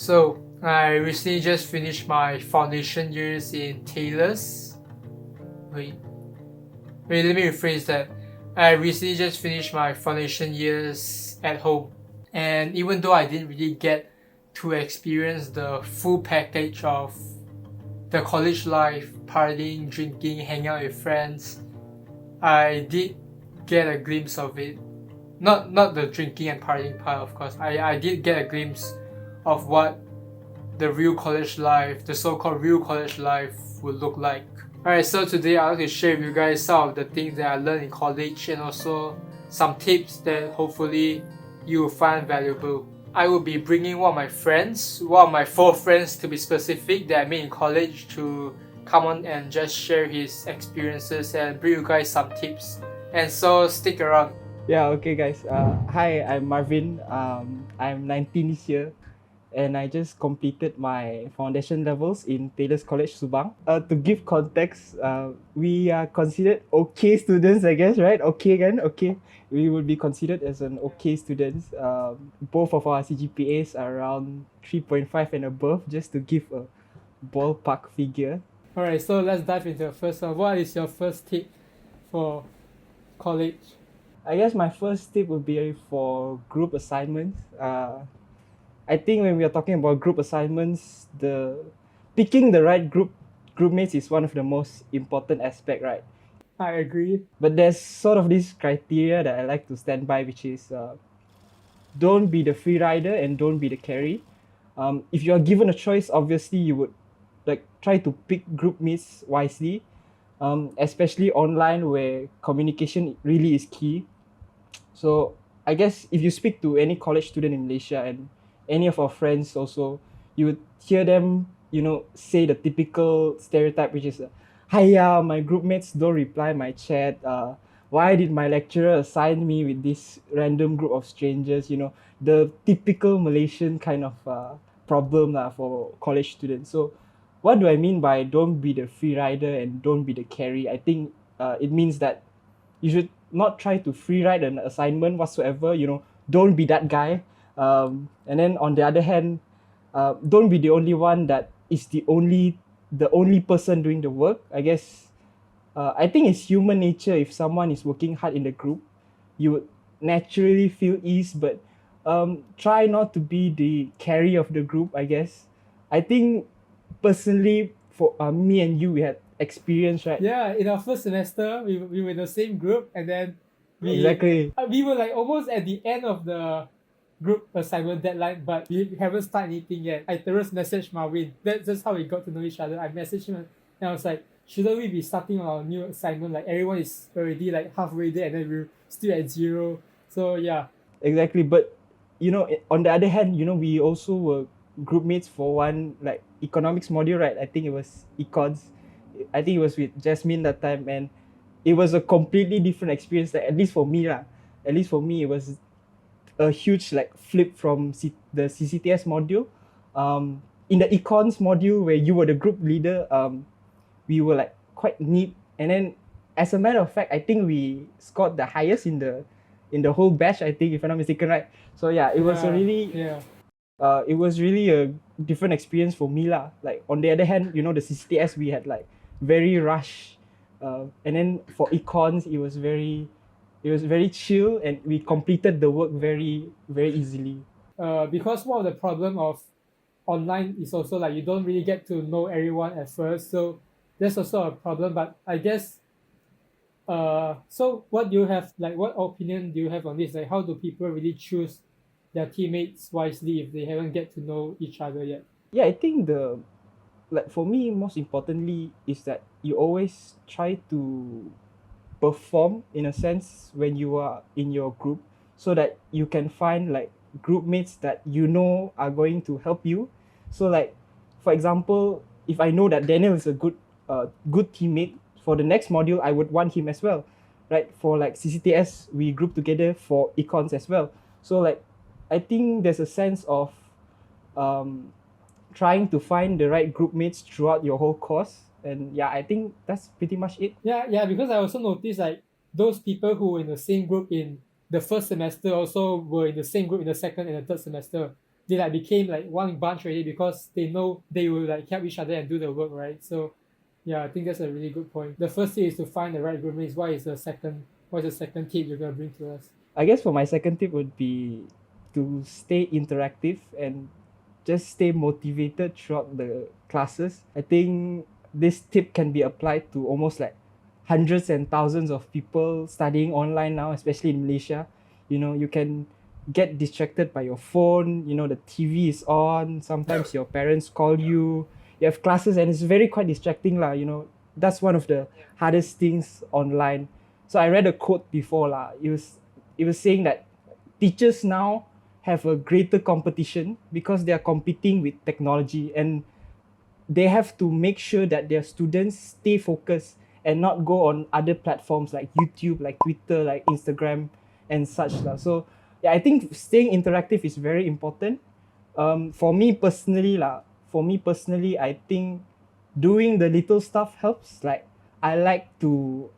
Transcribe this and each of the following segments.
So, I recently just finished my foundation years in Taylor's. Wait, let me rephrase that. I recently just finished my foundation years at home. And even though I didn't really get to experience the full package of the college life, partying, drinking, hanging out with friends, I did get a glimpse of it. Not the drinking and partying part, of course. I did get a glimpse of what the real college life, the so-called real college life, would look like. Alright, so today I'd like to share with you guys some of the things that I learned in college and also some tips that hopefully you will find valuable. I will be bringing one of my 4 friends to be specific, that I met in college, to come on and just share his experiences and bring you guys some tips. And so stick around. Yeah, okay, guys. Hi, I'm Marvin. I'm 19 this year, and I just completed my foundation levels in Taylor's College, Subang. To give context, we are considered okay students, I guess, right? Okay, again, okay. We would be considered as an okay students. Both of our CGPAs are around 3.5 and above, just to give a ballpark figure. Alright, so let's dive into the first one. What is your first tip for college? I guess my first tip would be for group assignments. I think when we are talking about group assignments, picking the right groupmates is one of the most important aspect, right? I agree. But there's sort of this criteria that I like to stand by, which is don't be the free rider and don't be the carry. If you are given a choice, obviously you would like try to pick groupmates wisely, especially online where communication really is key. So I guess if you speak to any college student in Malaysia and any of our friends also, you would hear them, say the typical stereotype, which is, "Hiya, my groupmates don't reply my chat. Why did my lecturer assign me with this random group of strangers?" The typical Malaysian kind of problem for college students. So what do I mean by don't be the free rider and don't be the carry? I think it means that you should not try to free write an assignment whatsoever. Don't be that guy. And then on the other hand, don't be the only one that is the only person doing the work. I guess I think it's human nature. If someone is working hard in the group, you would naturally feel ease, but try not to be the carry of the group, I guess. I think personally, for me and you, we had experience, right? Yeah, in our first semester, we were in the same group, and then Exactly. we were like almost at the end of the group assignment deadline, but we haven't started anything yet. I first messaged Marvin. That's just how we got to know each other. I messaged him and I was like, shouldn't we be starting on our new assignment? Like everyone is already like halfway there, and then we're still at 0. So yeah. Exactly, but on the other hand, we also were groupmates for one like economics module, right? I think it was econs. I think it was with Jasmine that time, and it was a completely different experience. Like, at least for me, lah. At least for me, it was a huge like flip from the CCTS module. In the econs module where you were the group leader, we were like quite neat, and then as a matter of fact, I think we scored the highest in the whole batch, I think, if I'm not mistaken, right? So yeah, it was really a different experience for me lah. Like on the other hand, the CCTS we had like very rush, and then for econs it was very chill, and we completed the work very very easily. Because one of the problem of online is also like you don't really get to know everyone at first, so that's also a problem. But I guess so what do you have, like what opinion do you have on this? Like how do people really choose their teammates wisely if they haven't get to know each other yet? Yeah, I think like for me, most importantly is that you always try to perform in a sense when you are in your group, so that you can find like group mates that are going to help you. So like, for example, if I know that Daniel is a good teammate for the next module, I would want him as well, right? For like CCTS, we group together for econs as well. So like, I think there's a sense of trying to find the right group mates throughout your whole course. And yeah, I think that's pretty much it. Yeah, because I also noticed like those people who were in the same group in the first semester also were in the same group in the second and the third semester. they like became like one bunch already because they know they will like help each other and do the work, right? So yeah, I think that's a really good point. The first tip is to find the right groupmates. What is the second tip you're gonna bring to us? I guess for my second tip would be to stay interactive and just stay motivated throughout the classes. I think this tip can be applied to almost like hundreds and thousands of people studying online now, especially in Malaysia. You know, you can get distracted by your phone, you know, the TV is on, sometimes your parents call you, you have classes and it's very quite distracting lah, you know. That's one of the hardest things online. So I read a quote before lah. It was saying that teachers now have a greater competition because they are competing with technology, and they have to make sure that their students stay focused and not go on other platforms like YouTube, like Twitter, like Instagram and such lah. So yeah, I think staying interactive is very important. For me personally, I think doing the little stuff helps. Like I like to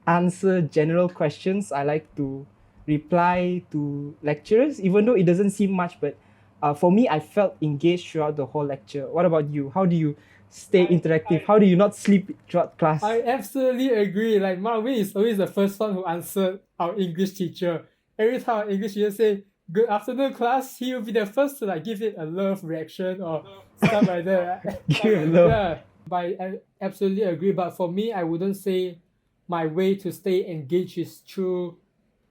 answer general questions. I like to reply to lecturers, even though it doesn't seem much, but for me, I felt engaged throughout the whole lecture. What about you? How do you stay interactive? How do you not sleep throughout class? I absolutely agree. Like Marvin is always the first one who answered our English teacher. Every time our English teacher say "Good afternoon, class," he will be the first to like give it a love reaction or stuff like that. Right? Give it love. Yeah, but I absolutely agree. But for me, I wouldn't say my way to stay engaged is through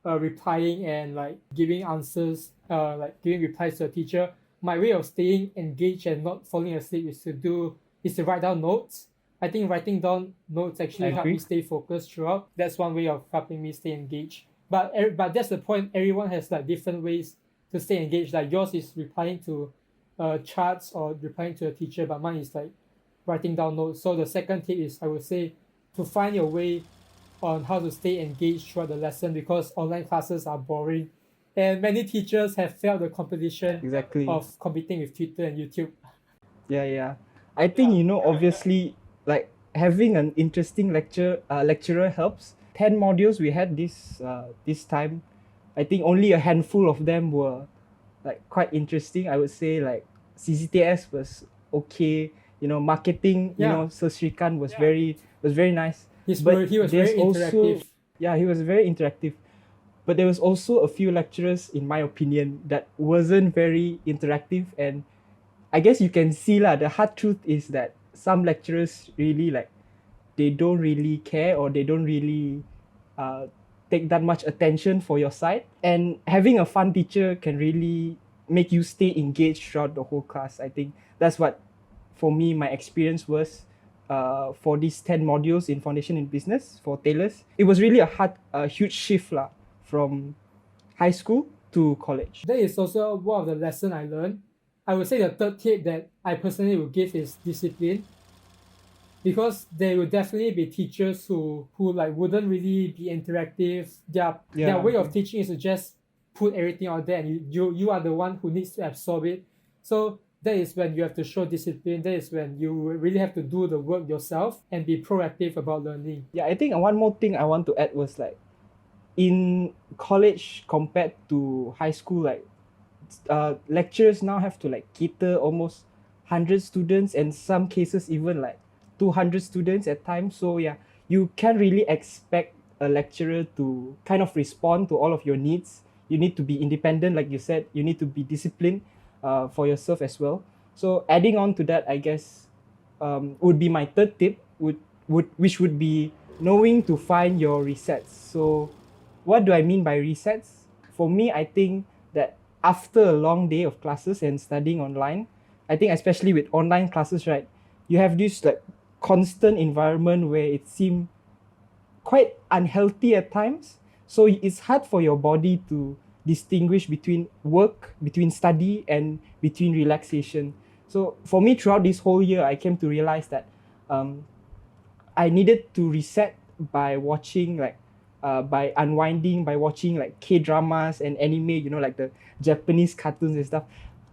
replying and like giving answers, like giving replies to a teacher. My way of staying engaged and not falling asleep is to write down notes. I think writing down notes actually help me stay focused throughout. That's one way of helping me stay engaged. But that's the point. Everyone has like different ways to stay engaged. Like yours is replying to charts or replying to a teacher, but mine is like writing down notes. So the second tip is, I would say, to find your way on how to stay engaged throughout the lesson, because online classes are boring and many teachers have failed the competition of competing with Twitter and YouTube. Yeah. I think, you know, obviously, like having an interesting lecturer helps. 10 modules we had this time. I think only a handful of them were like quite interesting. I would say like CCTS was okay. You know, marketing, you know, Sir Srikan was very nice. He was very interactive. Yeah, he was very interactive. But there was also a few lecturers, in my opinion, that wasn't very interactive. And I guess you can see lah, the hard truth is that some lecturers really like, they don't really care, or they don't really take that much attention for your side. And having a fun teacher can really make you stay engaged throughout the whole class. I think that's what, for me, my experience was for these 10 modules in Foundation in Business for tailors. It was really a huge shift lah, from high school to college. That is also one of the lessons I learned. I would say the third tip that I personally would give is discipline, because there will definitely be teachers who like wouldn't really be interactive. Their way of teaching is to just put everything out there, and you are the one who needs to absorb it. So that is when you have to show discipline. That is when you really have to do the work yourself and be proactive about learning. Yeah, I think one more thing I want to add was like, in college compared to high school, like lecturers now have to like cater almost 100 students, and some cases even like 200 students at times. So yeah, you can't really expect a lecturer to kind of respond to all of your needs. You need to be independent, like you said. You need to be disciplined for yourself as well. So adding on to that, I guess would be my third tip, which would be knowing to find your resets. So what do I mean by resets? For me, I think that after a long day of classes and studying online, I think especially with online classes, right, you have this like constant environment where it seems quite unhealthy at times. So it's hard for your body to distinguish between work, between study, and between relaxation. So for me, throughout this whole year, I came to realize that I needed to reset by watching by unwinding, by watching like K-dramas and anime, you know, like the Japanese cartoons and stuff,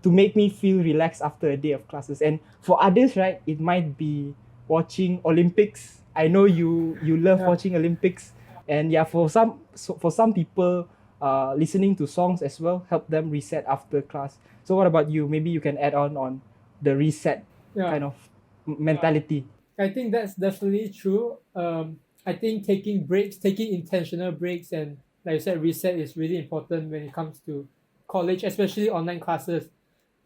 to make me feel relaxed after a day of classes. And for others, right, it might be watching Olympics. I know you love watching Olympics. And yeah, for some people, listening to songs as well help them reset after class. So what about you? Maybe you can add on the reset Yeah. kind of mentality. I think that's definitely true. I think taking breaks, taking intentional breaks, and like you said, reset is really important when it comes to college, especially online classes.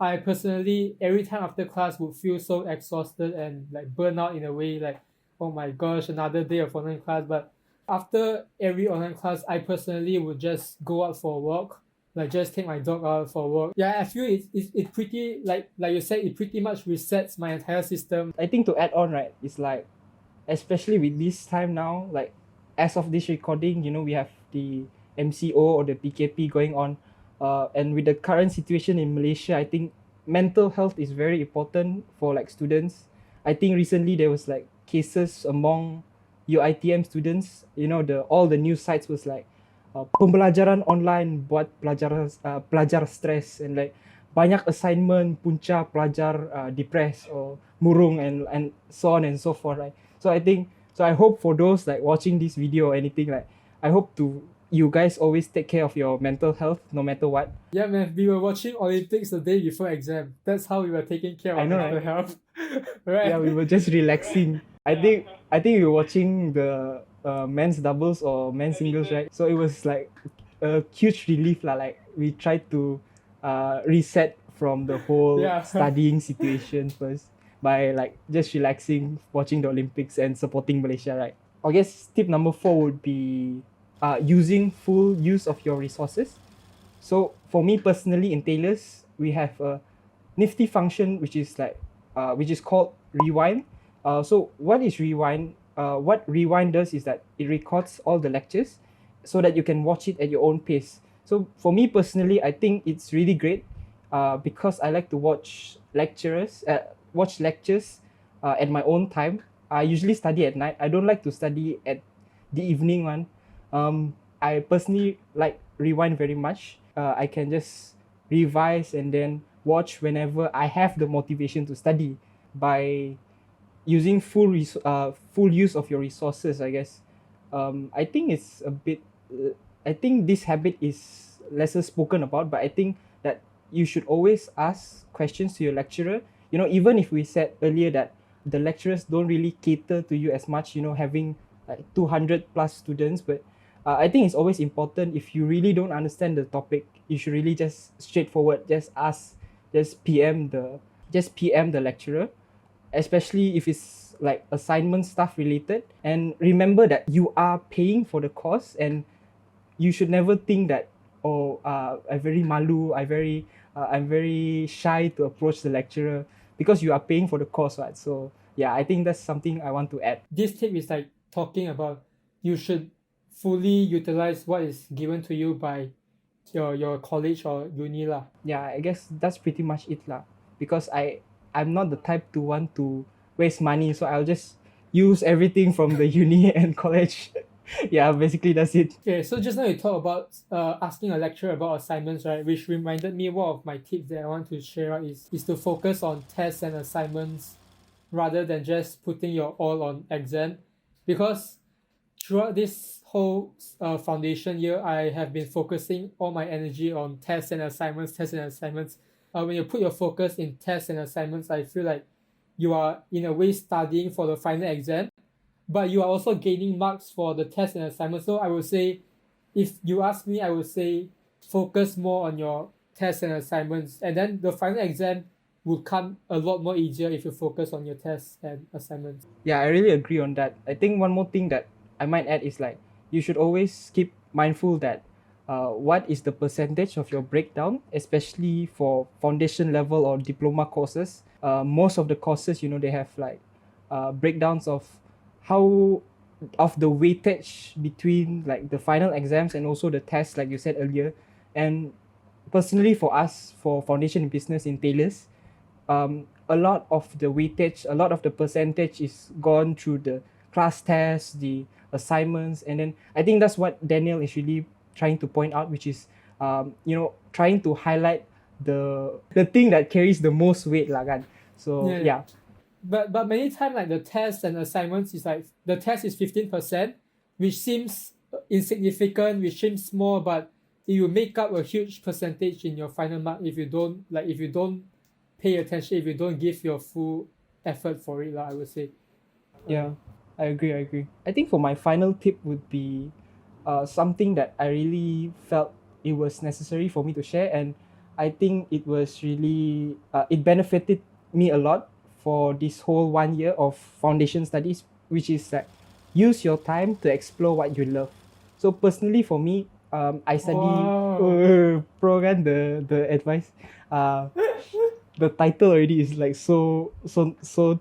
I personally, every time after class, would feel so exhausted and like burn out in a way, like, oh my gosh, another day of online class. But after every online class, I personally would just go out for a walk, like just take my dog out for a walk. Yeah, I feel it pretty like you said, it pretty much resets my entire system. I think to add on, right, it's like, especially with this time now, like as of this recording, we have the MCO or the PKP going on, and with the current situation in Malaysia, I think mental health is very important for like students. I think recently there was like cases among UITM students. All the news sites was like, pembelajaran online buat pelajar stres, and like banyak assignment punca pelajar depressed or murung, and so on and so forth, right? So I hope for those like watching this video or anything, like I hope you guys always take care of your mental health no matter what. Yeah, man, we were watching Olympics the day before exam. That's how we were taking care of I know, mental right? health. Right? Yeah, we were just relaxing. I think we were watching the men's doubles or men's singles, right? So it was like a huge relief lah. Like we tried to reset from the whole Yeah. studying situation first by like just relaxing, watching the Olympics and supporting Malaysia, right? I guess tip number 4 would be using full use of your resources. So for me personally in Taylor's, we have a nifty function which is called rewind. So what is rewind? What rewind does is that it records all the lectures so that you can watch it at your own pace. So for me personally, I think it's really great because I like to watch lectures at my own time. I usually study at night. I don't like to study at the evening one. I personally like rewind very much. I can just revise and then watch whenever I have the motivation to study by using full use of your resources, I guess. I think it's a bit. I think this habit is lesser spoken about, but I think that you should always ask questions to your lecturer. Even if we said earlier that the lecturers don't really cater to you as much, having like 200 plus students, but I think it's always important. If you really don't understand the topic, you should really just straightforward, just ask, just PM the lecturer, especially if it's like assignment stuff related. And remember that you are paying for the course, and you should never think that, I'm very malu, I'm very shy to approach the lecturer, because you are paying for the course, right? So yeah, I think that's something I want to add. This tip is like talking about you should fully utilize what is given to you by your college or uni lah. Yeah, I guess that's pretty much it lah. Because I'm not the type to want to waste money, so I'll just use everything from the uni and college. Yeah, basically that's it. Okay, so just now you talk about asking a lecturer about assignments, right? Which reminded me one of my tips that I want to share out is to focus on tests and assignments rather than just putting your all on exam, because throughout this whole foundation year, I have been focusing all my energy on tests and assignments, when you put your focus in tests and assignments, I feel like you are in a way studying for the final exam, but you are also gaining marks for the tests and assignments. So I would say, if you ask me, I would say focus more on your tests and assignments, and then the final exam will come a lot more easier if you focus on your tests and assignments. Yeah, I really agree on that. I think one more thing that I might add is like, you should always keep mindful that what is the percentage of your breakdown, especially for foundation level or diploma courses. Most of the courses, they have like breakdowns of the weightage between like the final exams and also the tests, like you said earlier. And personally for us, for foundation in business in Taylor's, a lot of the weightage, a lot of the percentage is gone through the class tests, the assignments, and then I think that's what Daniel is really trying to point out, which is trying to highlight the thing that carries the most weight lah kan. So yeah. But many times, like the tests and assignments is like the test is 15%, which seems insignificant, which seems small, but it will make up a huge percentage in your final mark if you don't pay attention, if you don't give your full effort for it, I would say. Yeah, I agree. I think for my final tip would be something that I really felt it was necessary for me to share, and I think it was really it benefited me a lot for this whole 1 year of foundation studies, which is that use your time to explore what you love. So personally for me, I study Wow. program the advice. The title already is like so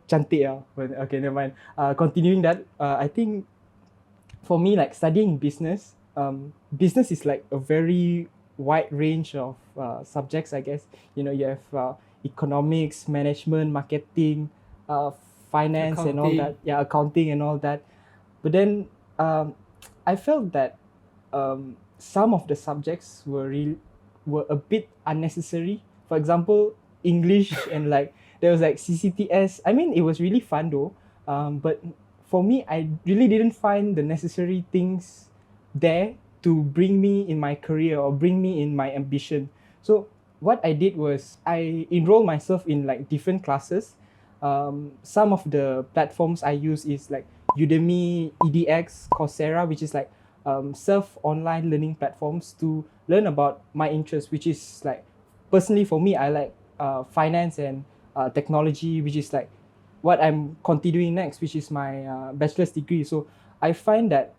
cantik ah. But okay, never mind. Continuing that, I think for me, like studying business, business is like a very wide range of subjects, I guess. You know, you have economics, management, marketing, uh, finance, and all Accounting. that. Yeah, accounting and all that. But then um, I felt that some of the subjects were a bit unnecessary. For example, English and like there was like CCTS. I mean, it was really fun though. But for me, I really didn't find the necessary things there to bring me in my career or bring me in my ambition. So what I did was I enrolled myself in like different classes. Some of the platforms I use is like Udemy, EDX, Coursera, which is like self online learning platforms to learn about my interests, which is like personally for me, I like finance and technology, which is like what I'm continuing next, which is my bachelor's degree. So I find that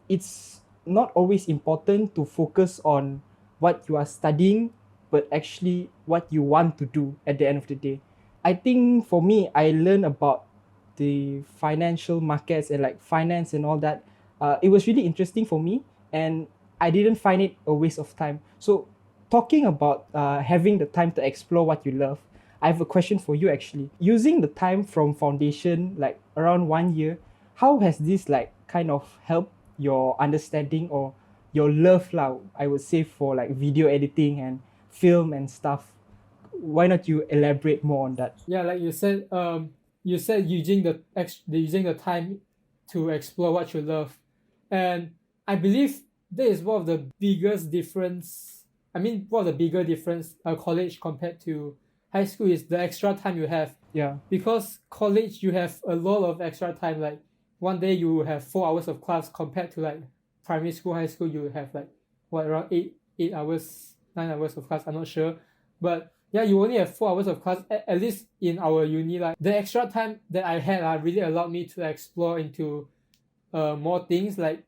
it's not always important to focus on what you are studying, but actually what you want to do at the end of the day. I think for me, I learned about the financial markets and like finance and all that. It was really interesting for me, and I didn't find it a waste of time. So, talking about having the time to explore what you love, I have a question for you actually. Using the time from foundation, like around 1 year, how has this like kind of helped your understanding or your love, lah, I would say, for like video editing and film and stuff? Why not you elaborate more on that? Yeah, like you said using the time to explore what you love, and I believe that is one of the biggest difference. I mean, one of the bigger difference college compared to high school is the extra time you have. Yeah, Because college you have a lot of extra time. Like one day you have 4 hours of class compared to like primary school, high school you have like what around 8 hours, 9 hours of class. I'm not sure, but yeah, you only have 4 hours of class at least in our uni. Like the extra time that I had really allowed me to explore into more things like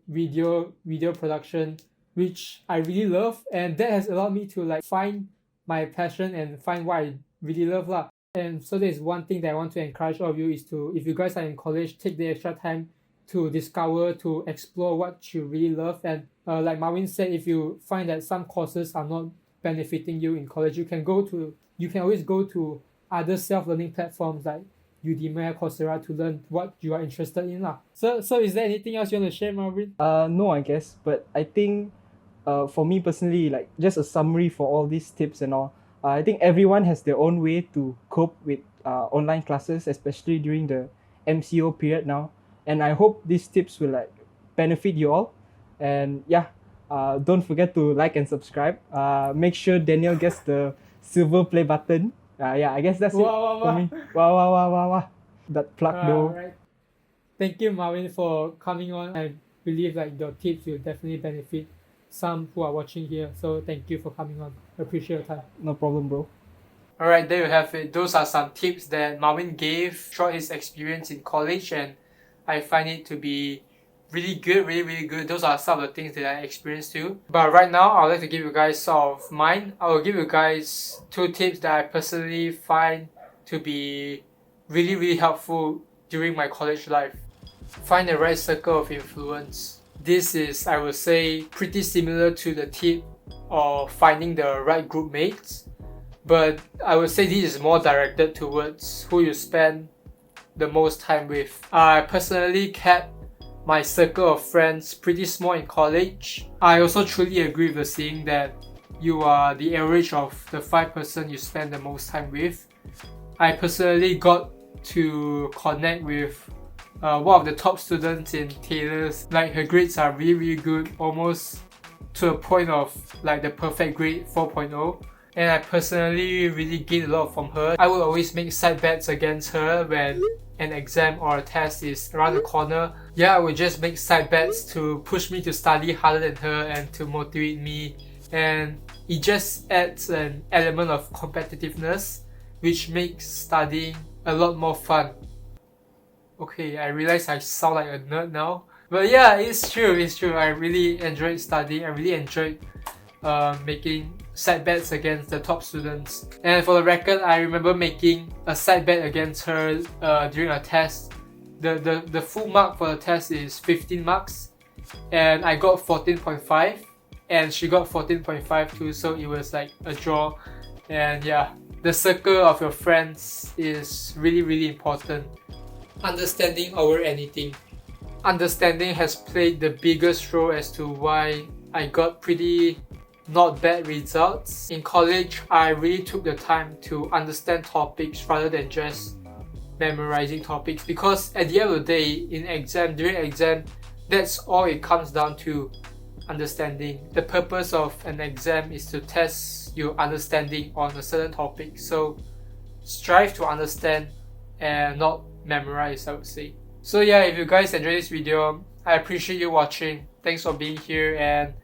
video production, which I really love, and that has allowed me to like find my passion and find what I really love lah. And so there's one thing that I want to encourage all of you is to, if you guys are in college, take the extra time to discover, to explore what you really love. And like Marvin said, if you find that some courses are not benefiting you in college, you can always go to other self-learning platforms like Udemy, Coursera to learn what you are interested in lah. So is there anything else you want to share, Marvin? no, I guess, but I think for me personally, like just a summary for all these tips and all, I think everyone has their own way to cope with online classes, especially during the MCO period now. And I hope these tips will like benefit you all. And yeah, don't forget to like and subscribe. Make sure Daniel gets the silver play button. Yeah, I guess that's it Wow, wow, for wow. me. Wow. That plug though. Alright. Thank you, Marvin, for coming on. I believe like your tips will definitely benefit some who are watching here. So thank you for coming on. Appreciate your time. No problem, bro. Alright, there you have it. Those are some tips that Marvin gave throughout his experience in college, and I find it to be really good, really good. Those are some of the things that I experienced too. But right now, I would like to give you guys sort of mine. I will give you guys 2 tips that I personally find to be really helpful during my college life. Find the right circle of influence. This is, I would say, pretty similar to the tip of finding the right group mates, but I would say this is more directed towards who you spend the most time with. I personally kept my circle of friends pretty small in college. I also truly agree with the saying that you are the average of the 5 person you spend the most time with. I personally got to connect with one of the top students in Taylor's. Like her grades are really good, almost to a point of like the perfect grade 4.0. And I personally really gained a lot from her. I would always make side bets against her when an exam or a test is around the corner. Yeah, I would just make side bets to push me to study harder than her and to motivate me. And it just adds an element of competitiveness, which makes studying a lot more fun. Okay, I realize I sound like a nerd now. But yeah, it's true. I really enjoyed studying. I really enjoyed making side bets against the top students. And for the record, I remember making a side bet against her during a test. The full mark for the test is 15 marks, and I got 14.5, and she got 14.5 too, so it was like a draw. And yeah, the circle of your friends is really important. Understanding over anything. Understanding has played the biggest role as to why I got pretty not bad results. In college, I really took the time to understand topics rather than just memorizing topics, because at the end of the day, during exam, that's all it comes down to, understanding. The purpose of an exam is to test your understanding on a certain topic, so strive to understand and not memorize, I would say. So yeah, if you guys enjoyed this video, I appreciate you watching. Thanks for being here, and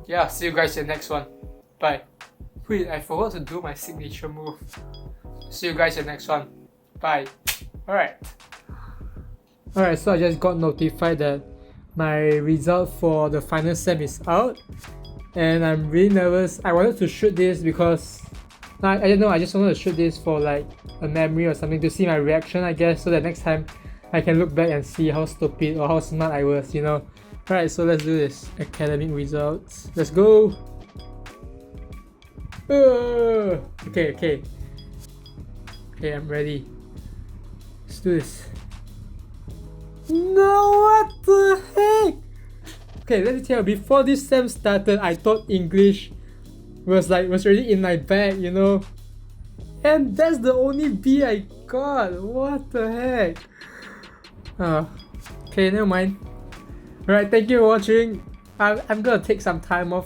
yeah, see you guys in the next one. Bye. Wait, I forgot to do my signature move. See you guys in the next one. Bye. Alright, so I just got notified that my result for the final sem is out, and I'm really nervous. I wanted to shoot this because I don't know, I just wanted to shoot this for like a memory or something, to see my reaction, I guess, so that next time I can look back and see how stupid or how smart I was, you know. Alright, so let's do this. Academic results. Let's go! Okay, I'm ready. Let's do this. No, what the heck? Okay, let me tell you, before this sem started, I thought English was already in my bag, you know. And that's the only B I got. What the heck? Okay, never mind. Alright, thank you for watching. I'm gonna take some time off